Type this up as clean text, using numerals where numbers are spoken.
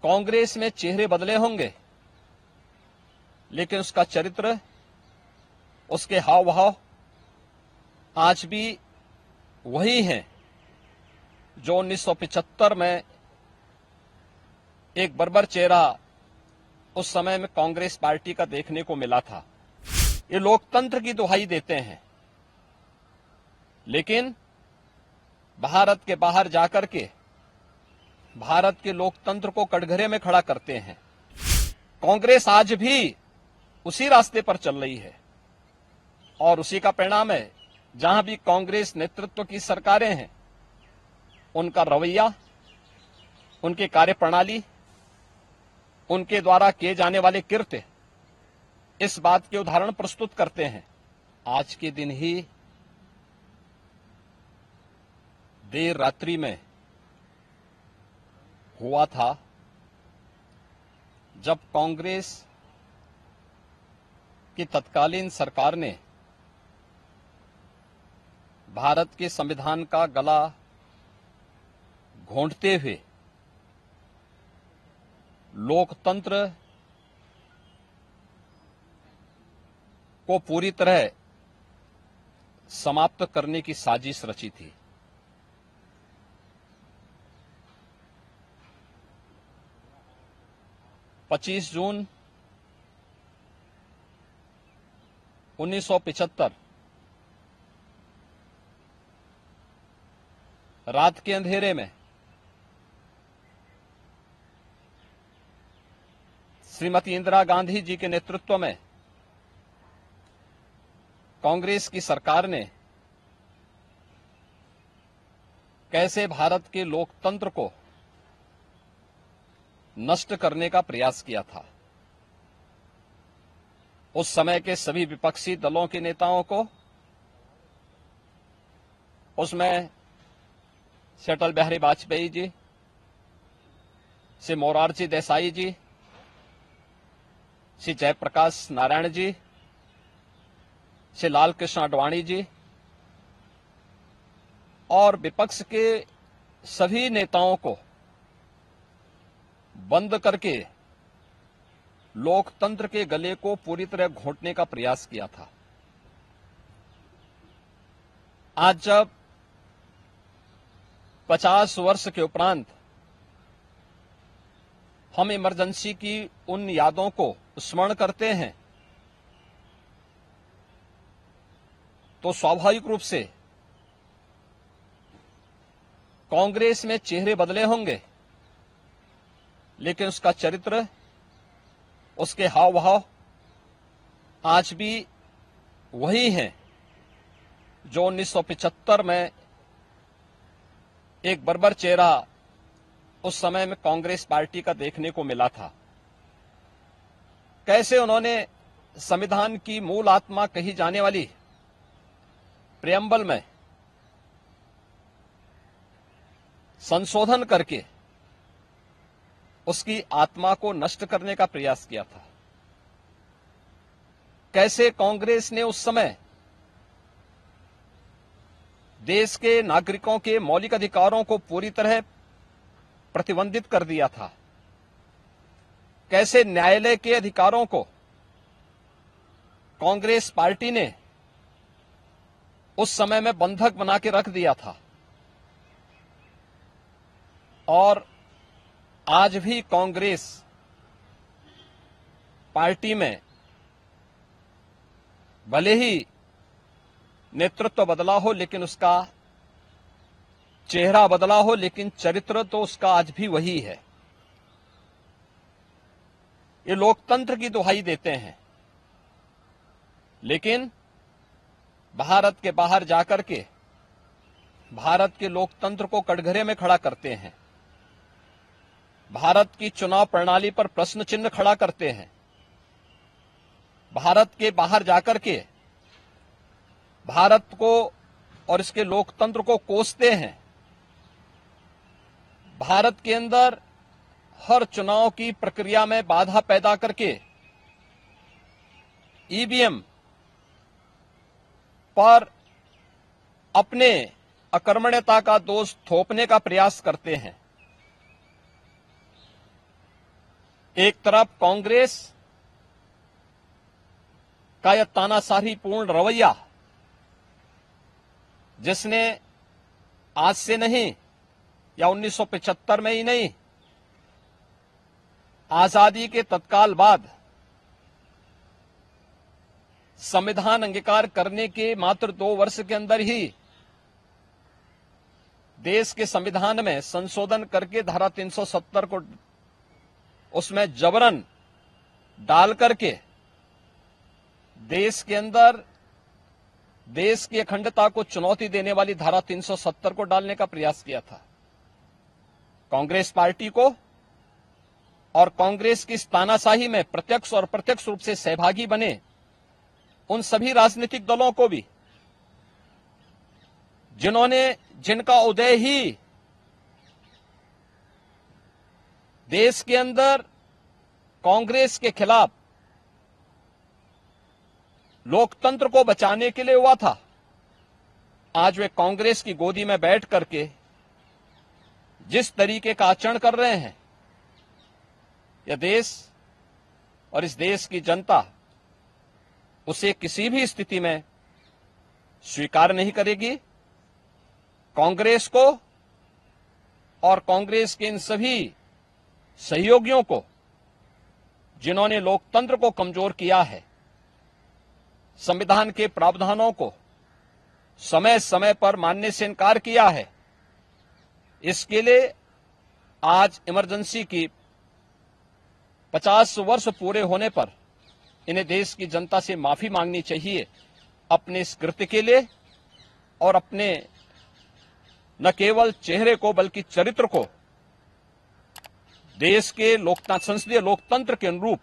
कांग्रेस में चेहरे बदले होंगे, लेकिन उसका चरित्र, उसके हाव भाव आज भी वही हैं जो 1975 में एक बर्बर चेहरा उस समय में कांग्रेस पार्टी का देखने को मिला था। ये लोकतंत्र की दुहाई देते हैं, लेकिन भारत के बाहर जाकर के भारत के लोकतंत्र को कटघरे में खड़ा करते हैं। कांग्रेस आज भी उसी रास्ते पर चल रही है और उसी का परिणाम है। जहां भी कांग्रेस नेतृत्व की सरकारें हैं, उनका रवैया, उनकी कार्यप्रणाली, उनके द्वारा किए जाने वाले कृत्य इस बात के उदाहरण प्रस्तुत करते हैं। आज के दिन ही देर रात्रि में हुआ था जब कांग्रेस की तत्कालीन सरकार ने भारत के संविधान का गला घोंटते हुए लोकतंत्र को पूरी तरह समाप्त करने की साजिश रची थी। पच्चीस जून 1975 रात के अंधेरे में श्रीमती इंदिरा गांधी जी के नेतृत्व में कांग्रेस की सरकार ने कैसे भारत के लोकतंत्र को नष्ट करने का प्रयास किया था। उस समय के सभी विपक्षी दलों के नेताओं को, उसमें से अटल बिहारी वाजपेयी जी, से मोरारजी देसाई जी, श्री जयप्रकाश नारायण जी, श्री लाल कृष्ण आडवाणी जी और विपक्ष के सभी नेताओं को बंद करके लोकतंत्र के गले को पूरी तरह घोंटने का प्रयास किया था। आज जब 50 वर्ष के उपरांत हम इमरजेंसी की उन यादों को स्मरण करते हैं, तो स्वाभाविक रूप से कांग्रेस में चेहरे बदले होंगे, लेकिन उसका चरित्र, उसके हाव भाव आज भी वही हैं जो 1975 में एक बर्बर चेहरा उस समय में कांग्रेस पार्टी का देखने को मिला था। कैसे उन्होंने संविधान की मूल आत्मा कही जाने वाली प्रियम्बल में संशोधन करके उसकी आत्मा को नष्ट करने का प्रयास किया था। कैसे कांग्रेस ने उस समय देश के नागरिकों के मौलिक अधिकारों को पूरी तरह प्रतिबंधित कर दिया था। कैसे न्यायालय के अधिकारों को कांग्रेस पार्टी ने उस समय में बंधक बना के रख दिया था। और आज भी कांग्रेस पार्टी में भले ही नेतृत्व बदला हो, लेकिन उसका चेहरा बदला हो, लेकिन चरित्र तो उसका आज भी वही है। ये लोकतंत्र की दुहाई देते हैं, लेकिन भारत के बाहर जाकर के भारत के लोकतंत्र को कटघरे में खड़ा करते हैं। भारत की चुनाव प्रणाली पर प्रश्न चिन्ह खड़ा करते हैं। भारत के बाहर जाकर के भारत को और इसके लोकतंत्र को कोसते हैं। भारत के अंदर हर चुनाव की प्रक्रिया में बाधा पैदा करके ईवीएम पर अपने अकर्मण्यता का दोष थोपने का प्रयास करते हैं। एक तरफ कांग्रेस का यह तानाशाहीपूर्ण रवैया, जिसने आज से नहीं या 1975 में ही नहीं, आजादी के तत्काल बाद संविधान अंगीकार करने के मात्र 2 वर्ष के अंदर ही देश के संविधान में संशोधन करके धारा 370 को उसमें जबरन डाल करके देश के अंदर देश की अखंडता को चुनौती देने वाली धारा 370 को डालने का प्रयास किया था। कांग्रेस पार्टी को और कांग्रेस की इस तानाशाही में प्रत्यक्ष और अप्रत्यक्ष रूप से सहभागी बने उन सभी राजनीतिक दलों को भी, जिनका उदय ही देश के अंदर कांग्रेस के खिलाफ लोकतंत्र को बचाने के लिए हुआ था, आज वे कांग्रेस की गोदी में बैठ करके जिस तरीके का आचरण कर रहे हैं, यह देश और इस देश की जनता उसे किसी भी स्थिति में स्वीकार नहीं करेगी। कांग्रेस को और कांग्रेस के इन सभी सहयोगियों को, जिन्होंने लोकतंत्र को कमजोर किया है, संविधान के प्रावधानों को समय समय पर मानने से इनकार किया है, इसके लिए आज इमरजेंसी की 50 वर्ष पूरे होने पर इन्हें देश की जनता से माफी मांगनी चाहिए अपने इस कृत्य के लिए और अपने न केवल चेहरे को बल्कि चरित्र को देश के संसदीय लोकतंत्र के अनुरूप